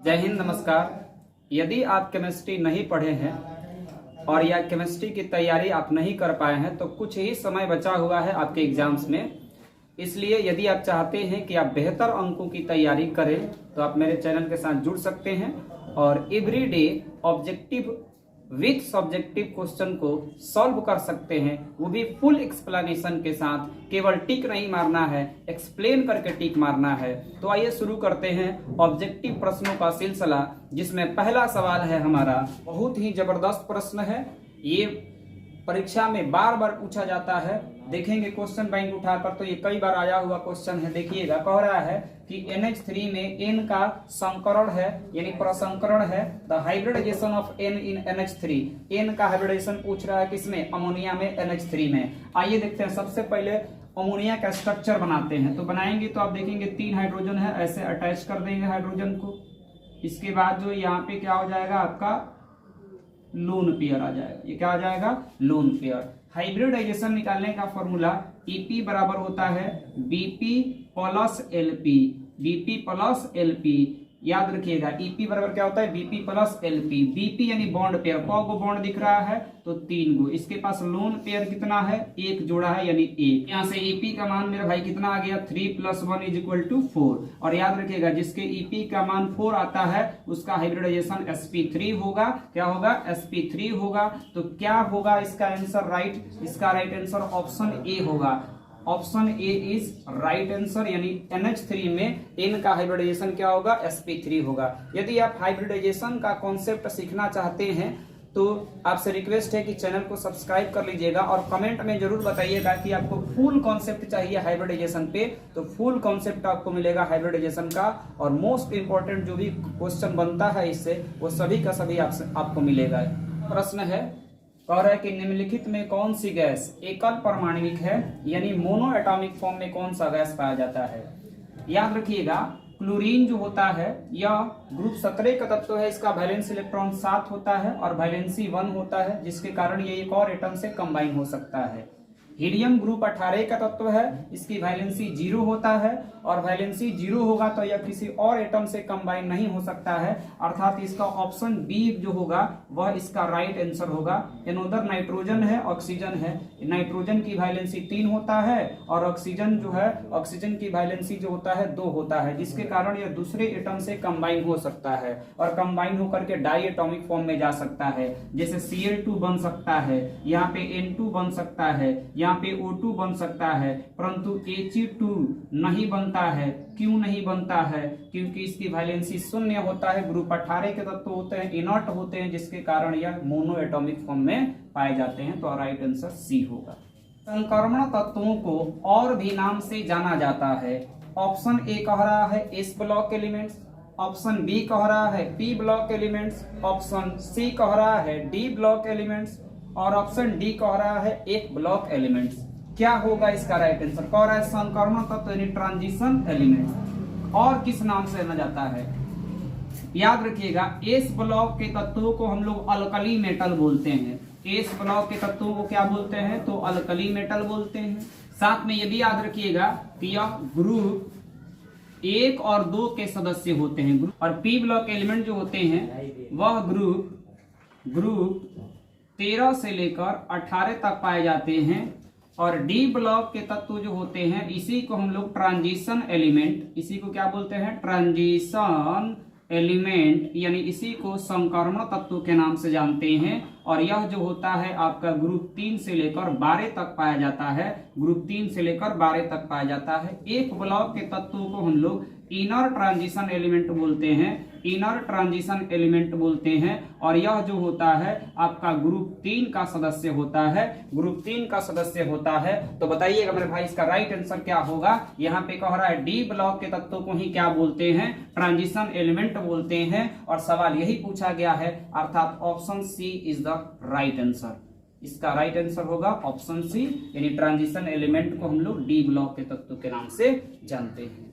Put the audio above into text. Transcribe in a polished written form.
जय हिंद, नमस्कार। यदि आप केमिस्ट्री नहीं पढ़े हैं और या केमिस्ट्री की तैयारी आप नहीं कर पाए हैं तो कुछ ही समय बचा हुआ है आपके एग्जाम्स में। इसलिए यदि आप चाहते हैं कि आप बेहतर अंकों की तैयारी करें तो आप मेरे चैनल के साथ जुड़ सकते हैं और everyday objective with subjective question को सॉल्व कर सकते हैं, वो भी फुल एक्सप्लेनेशन के साथ। केवल टिक नहीं मारना है, एक्सप्लेन करके टिक मारना है। तो आइए शुरू करते हैं ऑब्जेक्टिव प्रश्नों का सिलसिला, जिसमें पहला सवाल है हमारा। बहुत ही जबरदस्त प्रश्न है, ये परीक्षा में बार बार पूछा जाता है। देखेंगे क्वेश्चन बैंक उठाकर तो ये कई बार आया हुआ क्वेश्चन है। देखिएगा, कह रहा है कि NH3 में N का संकरण है, यानी प्रसंकरण है। The hybridization of N in NH3, N का हाइब्रिडाइजेशन पूछ रहा है किसमें? अमोनिया में, NH3 में। आइए देखते हैं। सबसे पहले अमोनिया का स्ट्रक्चर बनाते हैं। तो बनाएंगे तो आप देखेंगे 3 हाइड्रोजन है, ऐसे अटैच कर देंगे हाइड्रोजन को। इसके बाद जो यहाँ पे क्या हो जाएगा, आपका लोन पेयर आ जाएगा। ये क्या आ जाएगा? Lone pair. हाइब्रिडाइजेशन निकालने का फॉर्मूला EP बराबर होता है BP plus LP। BP plus LP याद रखिएगा। EP बराबर क्या होता है? BP plus LP। BP यानी बॉन्ड पेयर। कौ बॉन्ड दिख रहा है? तो 3 गो। इसके पास लोन पेयर कितना है? 1 जोड़ा है, यानी 1। यहाँ से EP का मान मेरे भाई कितना आ गया? 3 + 1 = 4। और याद रखिएगा, जिसके EP का मान 4 आता है उसका हाइब्रिडाइजेशन sp3 होगा। क्या होगा? sp3 होगा। तो क्या होगा इसका आंसर? राइट। इसका राइट आंसर ऑप्शन ए होगा। Option A is right answer, यानी NH3 में N का हाइब्रिडाइजेशन क्या होगा? sp3 होगा। यदि आप हाइब्रिडाइजेशन का कॉन्सेप्ट सीखना चाहते हैं तो आपसे रिक्वेस्ट है कि चैनल को सब्सक्राइब कर लीजिएगा और कमेंट में जरूर बताइएगा कि आपको फुल कॉन्सेप्ट चाहिए हाइब्रिडाइजेशन पे। तो फुल कॉन्सेप्ट आपको मिलेगा हाइब्रिडाइजेशन का, और मोस्ट इंपॉर्टेंट जो भी क्वेश्चन बनता है इससे, वो सभी का सभी आपको मिलेगा। प्रश्न है, कह रहा है कि निम्नलिखित में कौन सी गैस एकल परमाणविक है, यानी मोनो एटॉमिक फॉर्म में कौन सा गैस पाया जाता है? याद रखिएगा, क्लोरीन जो होता है यह ग्रुप 17 का तत्व है। इसका वैलेंस इलेक्ट्रॉन 7 होता है और वैलेंसी 1 होता है, जिसके कारण ये एक और एटम से कंबाइन हो सकता है। हीलियम ग्रुप 18 का तत्व है। इसकी वैलेंसी 0 होता है, और वैलेंसी 0 होगा तो यह किसी और एटम से कंबाइन नहीं हो सकता है। अर्थात इसका ऑप्शन बी जो होगा वह इसका राइट आंसर होगा। उधर नाइट्रोजन है, ऑक्सीजन है। नाइट्रोजन की वैलेंसी 3 होता है और ऑक्सीजन जो है, ऑक्सीजन की वैलेंसी जो होता है 2 होता है, जिसके कारण यह दूसरे एटम से कंबाइन हो सकता है और कंबाइन होकर के डाई एटॉमिक फॉर्म में जा सकता है। जैसे Cl2 बन सकता है, यहाँ पे N2 बन सकता है, यहाँ पे O2 बन सकता है, परंतु He2 नहीं बनता है। क्यों नहीं बनता है? क्योंकि इसकी वैलेंसी 0 होता है। ग्रुप 18 के तत्व होते हैं, इनर्ट होते हैं, जिसके कारण यह मोनो एटॉमिक फॉर्म में पाए जाते हैं। तो राइट आंसर सी होगा। संक्रमण तत्वों को और भी नाम से जाना जाता है। ऑप्शन ए कह रहा है S block elements, option B कह रहा है P block elements, option C कह रहा है D ब्लॉक एलिमेंट्स, और ऑप्शन डी कह रहा है F ब्लॉक एलिमेंट्स। क्या होगा इसका राइट आंसर? कह रहा है संक्रमण तत्व यानी ट्रांजिशन एलिमेंट्स। और किस नाम से जाना जाता है? याद रखिएगा, S ब्लॉक के तत्वों को हम लोग अल्कली मेटल बोलते हैं। S ब्लॉक के तत्वों को क्या बोलते हैं? तो अल्कली मेटल बोलते हैं। साथ में ये भी याद रखिएगा कि यह ग्रुप 1 और 2 के सदस्य होते हैं। और P ब्लॉक एलिमेंट जो होते हैं वह ग्रुप 13 से लेकर 18 तक पाए जाते हैं। और डी ब्लॉक के तत्व जो होते हैं इसी को हम लोग ट्रांजिशन एलिमेंट, इसी को क्या बोलते हैं? ट्रांजिशन एलिमेंट, यानी इसी को संक्रमण तत्व के नाम से जानते हैं। और यह जो होता है आपका ग्रुप 3 से लेकर 12 तक पाया जाता है। ग्रुप 3 से लेकर 12 तक पाया जाता है। एक ब्लॉक के तत्वों को हम लोग इनर ट्रांजिशन एलिमेंट बोलते हैं, इनर ट्रांजिशन एलिमेंट बोलते हैं। और यह जो होता है आपका ग्रुप 3 का सदस्य होता है, ग्रुप 3 का सदस्य होता है। तो बताइएगा मेरे भाई इसका राइट आंसर क्या होगा? यहाँ पे कह रहा है डी ब्लॉक के तत्वों को ही क्या बोलते हैं? ट्रांजिशन एलिमेंट बोलते हैं। और सवाल यही पूछा गया है, अर्थात option C is the right answer. इसका राइट आंसर होगा ऑप्शन सी, यानी ट्रांजिशन एलिमेंट को हम लोग डी ब्लॉक के तत्व के नाम से जानते हैं।